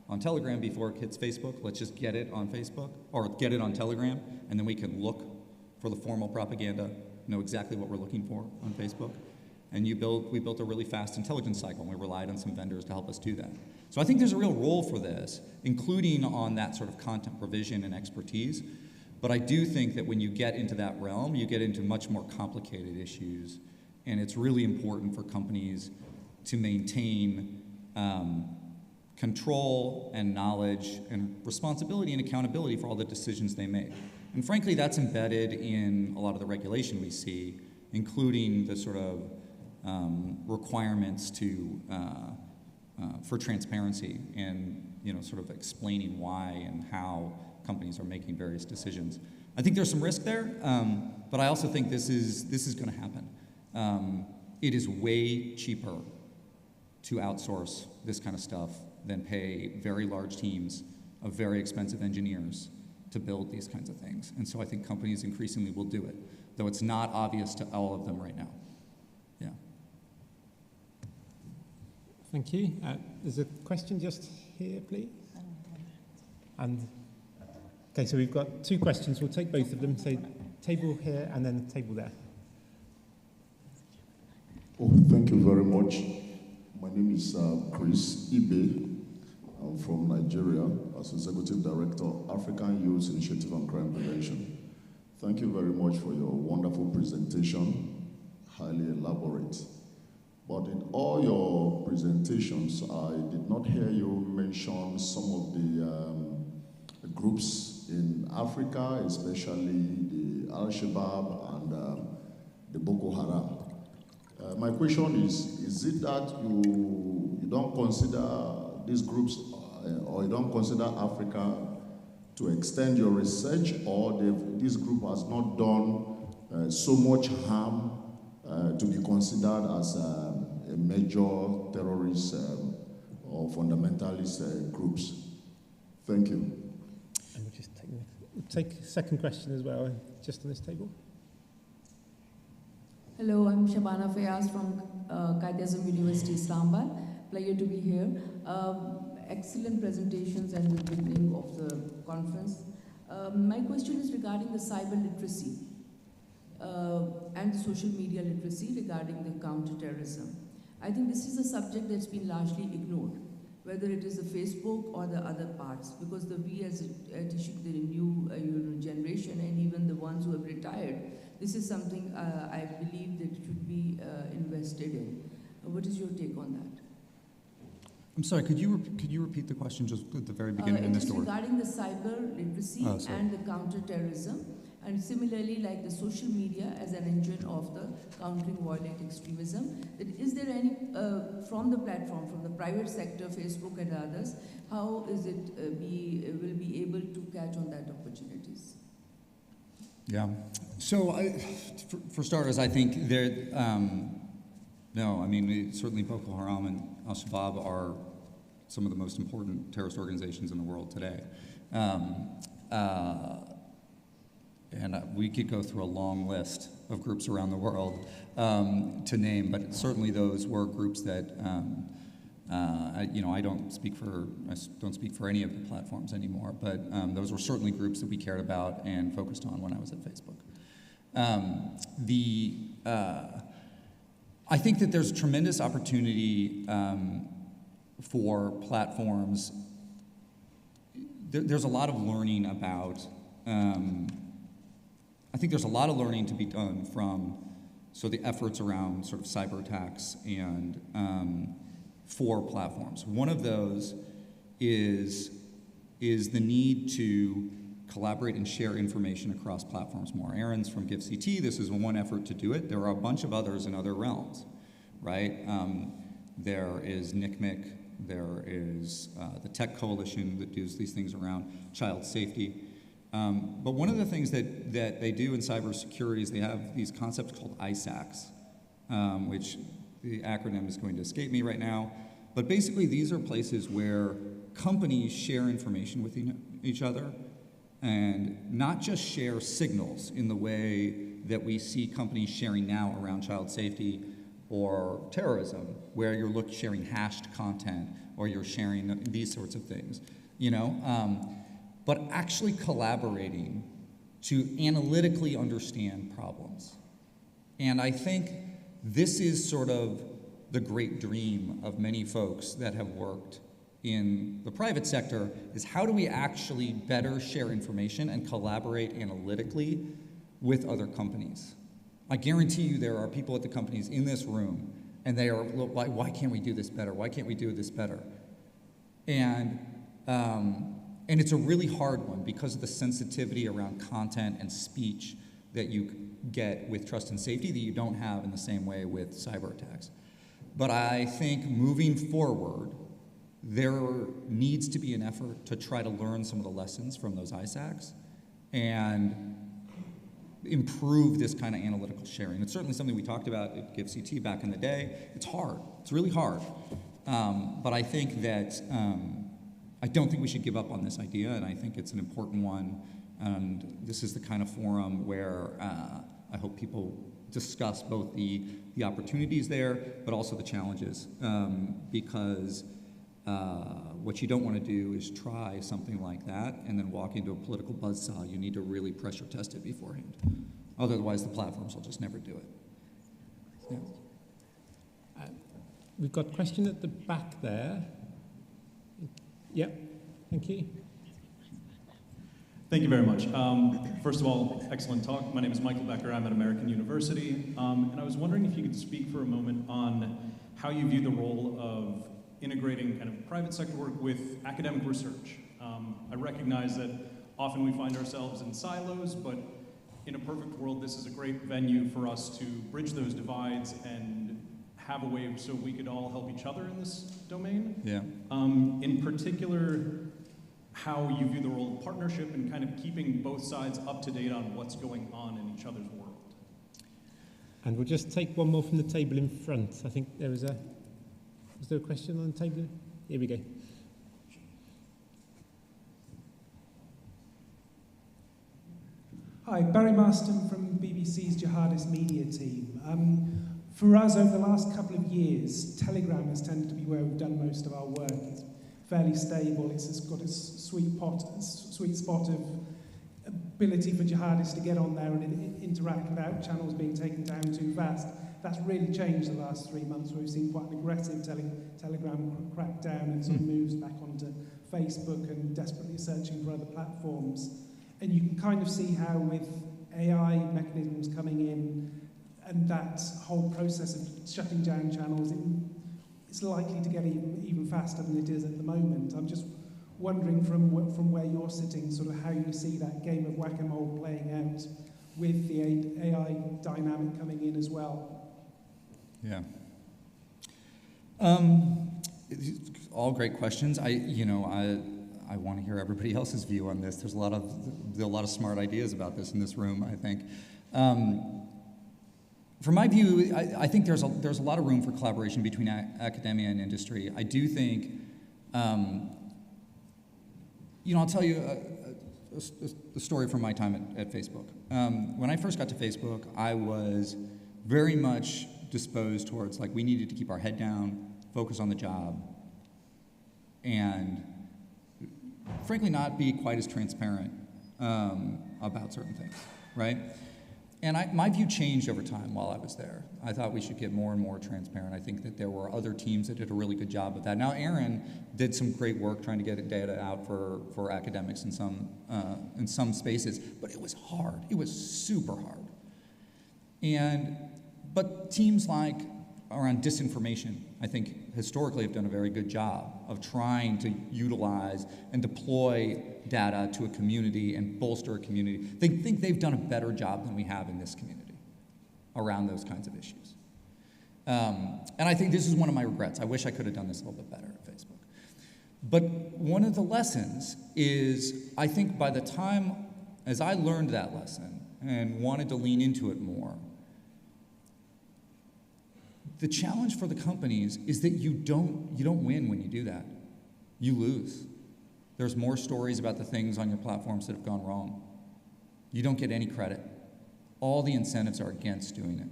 on Telegram before it hits Facebook. Let's just get it on Facebook, or get it on Telegram, and then we can look for the formal propaganda, know exactly what we're looking for on Facebook. And we built a really fast intelligence cycle, and we relied on some vendors to help us do that. So I think there's a real role for this, including on that sort of content provision and expertise. But I do think that when you get into that realm, you get into much more complicated issues. And it's really important for companies to maintain control and knowledge and responsibility and accountability for all the decisions they make. And frankly, that's embedded in a lot of the regulation we see, including the sort of requirements for transparency and sort of explaining why and how companies are making various decisions. I think there's some risk there, but I also think this is going to happen. It is way cheaper to outsource this kind of stuff than pay very large teams of very expensive engineers to build these kinds of things. And so I think companies increasingly will do it, though it's not obvious to all of them right now. Yeah. Thank you. There's a question just here, please. And okay, so we've got two questions. We'll take both of them. So table here and then the table there. Oh, thank you very much. My name is Chris Ibe. I'm from Nigeria as Executive Director, African Youth Initiative on Crime Prevention. Thank you very much for your wonderful presentation, highly elaborate. But in all your presentations, I did not hear you mention some of the groups in Africa, especially the Al-Shabaab and the Boko Haram. My question is it that you don't consider these groups or you don't consider Africa to extend your research, or this group has not done so much harm to be considered as a major terrorist or fundamentalist groups? Thank you. And we'll take a second question as well, just on this table. Hello, I'm Shabana Fayaz from TASM University, Islamabad. Pleasure to be here. Excellent presentations and the beginning of the conference. My question is regarding the cyber literacy and the social media literacy regarding the counterterrorism. I think this is a subject that's been largely ignored, whether it is the Facebook or the other parts, because we as the new generation and even the ones who have retired, this is something I believe that should be invested in. What is your take on that? I'm sorry, could you repeat the question just at the very beginning in this order? Regarding the cyber literacy and the counterterrorism, and similarly like the social media as an engine of the countering violent extremism. Is there any, from the platform, from the private sector, Facebook and others, how is it will be able to catch on that opportunities? Yeah, so for starters, I think there, no, I mean, certainly Boko Haram and Al-Shabaab are some of the most important terrorist organizations in the world today. And we could go through a long list of groups around the world to name, but certainly those were groups that, I don't speak for any of the platforms anymore, but those were certainly groups that we cared about and focused on when I was at Facebook. I think that there's tremendous opportunity for platforms. There's a lot of learning about, I think there's a lot of learning to be done from the efforts around sort of cyber attacks and for platforms. One of those is the need to collaborate and share information across platforms more. Aaron's from GiveCT, this is one effort to do it. There are a bunch of others in other realms, right? There is NCMEC, there is the Tech Coalition that does these things around child safety. But one of the things that they do in cybersecurity is they have these concepts called ISACs, which the acronym is going to escape me right now. But basically, these are places where companies share information with each other and not just share signals in the way that we see companies sharing now around child safety or terrorism, where you're sharing hashed content or you're sharing these sorts of things, you know? But actually collaborating to analytically understand problems. And I think this is sort of the great dream of many folks that have worked in the private sector, is how do we actually better share information and collaborate analytically with other companies? I guarantee you there are people at the companies in this room, and they are, why can't we do this better? Why can't we do this better? And it's a really hard one because of the sensitivity around content and speech that you get with trust and safety that you don't have in the same way with cyber attacks. But I think moving forward, there needs to be an effort to try to learn some of the lessons from those ISACs and improve this kind of analytical sharing. It's certainly something we talked about at GiveCT back in the day. It's hard. It's really hard. But I think that I don't think we should give up on this idea, and I think it's an important one. And this is the kind of forum where I hope people discuss both the opportunities there, but also the challenges, because what you don't want to do is try something like that and then walk into a political buzzsaw. You need to really pressure test it beforehand. Otherwise, the platforms will just never do it. Yeah. We've got a question at the back there. Yep, thank you. Thank you very much. First of all, excellent talk. My name is Michael Becker. I'm at American University. And I was wondering if you could speak for a moment on how you view the role of integrating kind of private sector work with academic research. I recognize that often we find ourselves in silos, but in a perfect world, this is a great venue for us to bridge those divides and have a way so we could all help each other in this domain. Yeah. In particular, how you view the role of partnership and kind of keeping both sides up to date on what's going on in each other's world. And we'll just take one more from the table in front. I think there was there a question on the table? Here we go. Hi, Barry Marston from BBC's Jihadist Media team. For us, over the last couple of years, Telegram has tended to be where we've done most of our work. It's fairly stable. It's got a sweet spot of ability for jihadists to get on there and interact without channels being taken down too fast. That's really changed the last 3 months, where we've seen quite an aggressive Telegram crackdown and sort of moves back onto Facebook and desperately searching for other platforms. And you can kind of see how with AI mechanisms coming in and that whole process of shutting down channels, it's likely to get even faster than it is at the moment. I'm just wondering from where you're sitting, sort of how you see that game of whack-a-mole playing out with the AI dynamic coming in as well. Yeah. All great questions. I want to hear everybody else's view on this. There are a lot of smart ideas about this in this room, I think. From my view, I think there's a lot of room for collaboration between academia and industry. I do think, I'll tell you a story from my time at Facebook. When I first got to Facebook, I was very much disposed towards, we needed to keep our head down, focus on the job, and frankly not be quite as transparent about certain things, right? And my view changed over time while I was there. I thought we should get more and more transparent. I think that there were other teams that did a really good job of that. Now, Aaron did some great work trying to get data out for academics in some spaces, but it was hard. It was super hard. But teams like around disinformation, I think historically have done a very good job of trying to utilize and deploy data to a community and bolster a community. They think they've done a better job than we have in this community around those kinds of issues. And I think this is one of my regrets. I wish I could have done this a little bit better at Facebook. But one of the lessons is, I think by the time, as I learned that lesson and wanted to lean into it more, the challenge for the companies is that you don't win when you do that. You lose. There's more stories about the things on your platforms that have gone wrong. You don't get any credit. all the incentives are against doing it.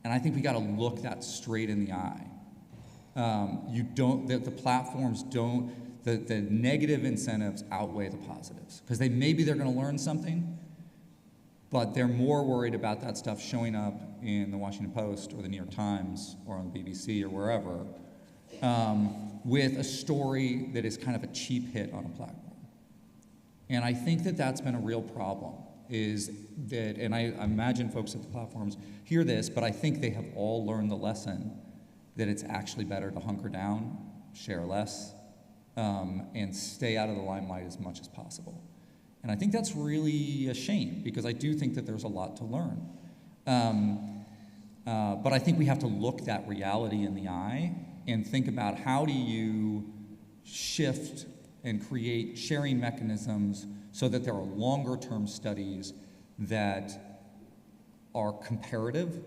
And I think we got to look that straight in the eye. The platforms don't, the negative incentives outweigh the positives. Because maybe they're going to learn something, but they're more worried about that stuff showing up in the Washington Post or the New York Times or on the BBC or wherever with a story that is kind of a cheap hit on a platform. And I think that that's been a real problem, is that, and I imagine folks at the platforms hear this, but I think they have all learned the lesson that it's actually better to hunker down, share less, and stay out of the limelight as much as possible. And I think that's really a shame, because I do think that there's a lot to learn. But I think we have to look that reality in the eye and think about how do you shift and create sharing mechanisms so that there are longer-term studies that are comparative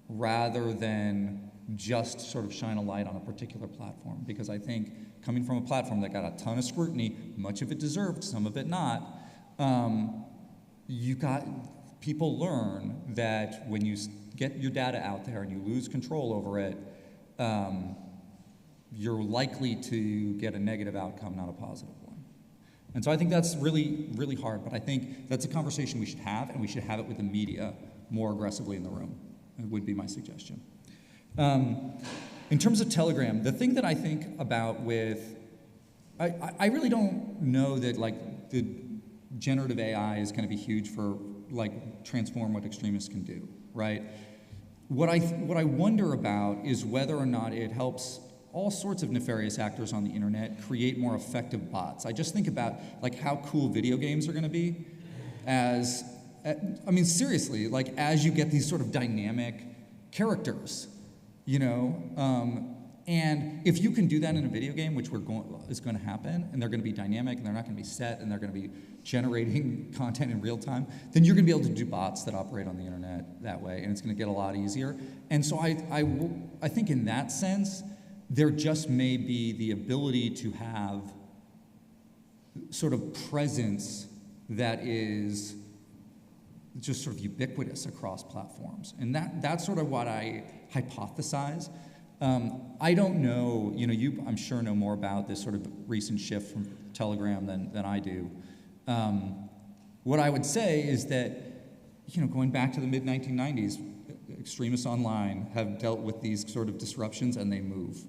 rather than just sort of shine a light on a particular platform. Because I think coming from a platform that got a ton of scrutiny, much of it deserved, some of it not, people learn that when you get your data out there and you lose control over it, you're likely to get a negative outcome, not a positive one. And so I think that's really, really hard, but I think that's a conversation we should have, and we should have it with the media more aggressively in the room. It would be my suggestion. In terms of Telegram, the thing that I think about I really don't know that like the generative AI is going to be huge for like transform what extremists can do, right? What I wonder about is whether or not it helps all sorts of nefarious actors on the internet create more effective bots. I just think about like how cool video games are going to be seriously, like as you get these sort of dynamic characters, you know, and if you can do that in a video game, which is going to happen, and they're going to be dynamic, and they're not going to be set, and they're going to be generating content in real time, then you're going to be able to do bots that operate on the internet that way, and it's going to get a lot easier. And so I think in that sense, there just may be the ability to have sort of presence that is just sort of ubiquitous across platforms. And that's sort of what I hypothesize. I don't know, you know, you I'm sure know more about this sort of recent shift from Telegram than I do. What I would say is that, you know, going back to the mid-1990s, extremists online have dealt with these sort of disruptions and they move.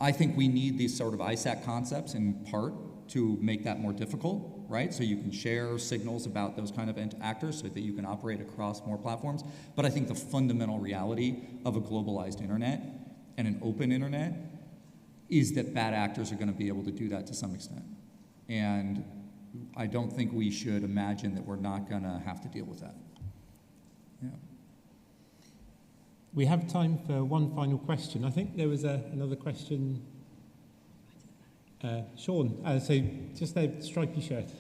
I think we need these sort of ISAC concepts in part to make that more difficult, right? So you can share signals about those kind of actors so that you can operate across more platforms. But I think the fundamental reality of a globalized internet and an open internet is that bad actors are going to be able to do that to some extent. And I don't think we should imagine that we're not going to have to deal with that. Yeah. We have time for one final question. I think there was another question. Sean, so just a stripy shirt.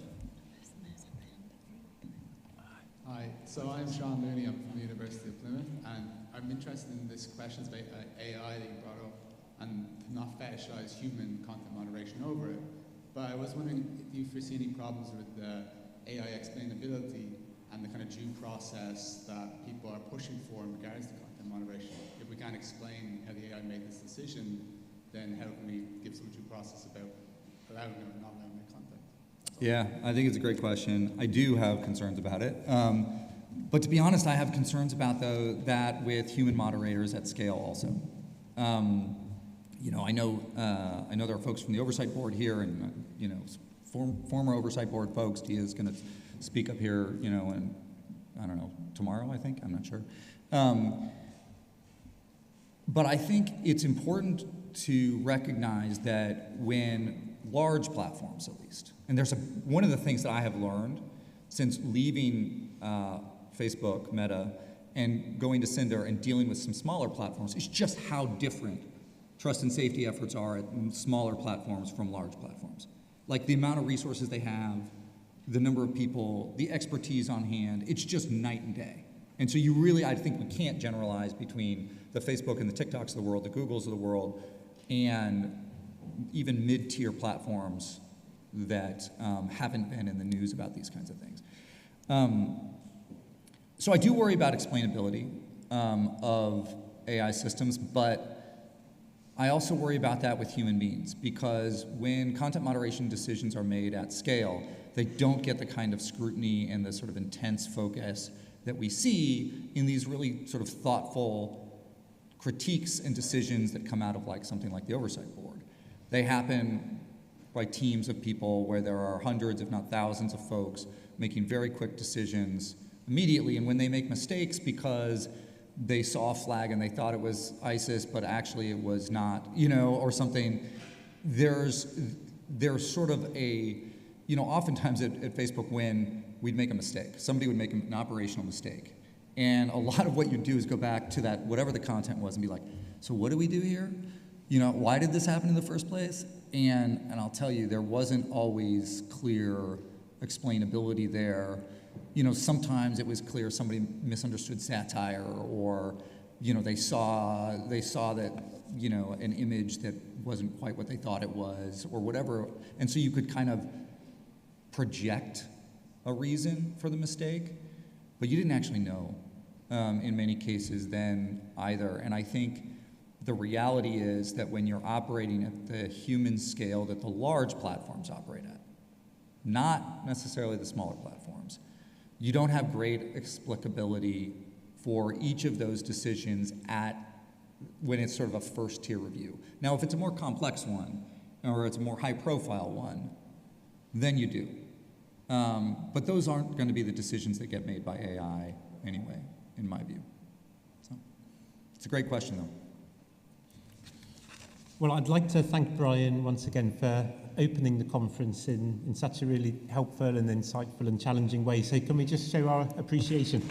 Hi, so I'm Sean Looney, I'm from the University of Plymouth, and I'm interested in this questions about AI that you brought up, and to not fetishize human content moderation over it. But I was wondering, do you foresee any problems with the AI explainability and the kind of due process that people are pushing for in regards to content moderation? If we can't explain how the AI made this decision, then how can we give some due process about allowing or not allowing their content? Yeah, I think it's a great question. I do have concerns about it. But to be honest, I have concerns about that with human moderators at scale also. You know, I know there are folks from the oversight board here, and you know, former oversight board folks. Dia is going to speak up here, you know, and I don't know, tomorrow, I think, I'm not sure. But I think it's important to recognize that when large platforms, at least, and one of the things that I have learned since leaving Facebook, Meta, and going to Cinder and dealing with some smaller platforms is just how different trust and safety efforts are at smaller platforms from large platforms. Like the amount of resources they have, the number of people, the expertise on hand, it's just night and day. And so I think we can't generalize between the Facebook and the TikToks of the world, the Googles of the world, and even mid-tier platforms that haven't been in the news about these kinds of things. So I do worry about explainability of AI systems, but I also worry about that with human beings, because when content moderation decisions are made at scale, they don't get the kind of scrutiny and the sort of intense focus that we see in these really sort of thoughtful critiques and decisions that come out of like something like the Oversight Board. They happen by teams of people where there are hundreds, if not thousands of folks making very quick decisions immediately, and when they make mistakes because they saw a flag and they thought it was ISIS, but actually it was not, you know, or something, there's sort of a, you know, oftentimes at Facebook when we'd make a mistake, somebody would make an operational mistake, and a lot of what you do is go back to that, whatever the content was, and be like, so what do we do here? You know, why did this happen in the first place? And I'll tell you, there wasn't always clear explainability there. You know, sometimes it was clear somebody misunderstood satire, or, you know, they saw that, you know, an image that wasn't quite what they thought it was, or whatever. And so you could kind of project a reason for the mistake, but you didn't actually know in many cases then either. And I think the reality is that when you're operating at the human scale that the large platforms operate at, not necessarily the smaller platforms, you don't have great explicability for each of those decisions when it's sort of a first-tier review. Now, if it's a more complex one, or it's a more high-profile one, then you do. But those aren't going to be the decisions that get made by AI anyway, in my view. So, it's a great question, though. Well, I'd like to thank Brian once again for opening the conference in such a really helpful and insightful and challenging way. So can we just show our appreciation?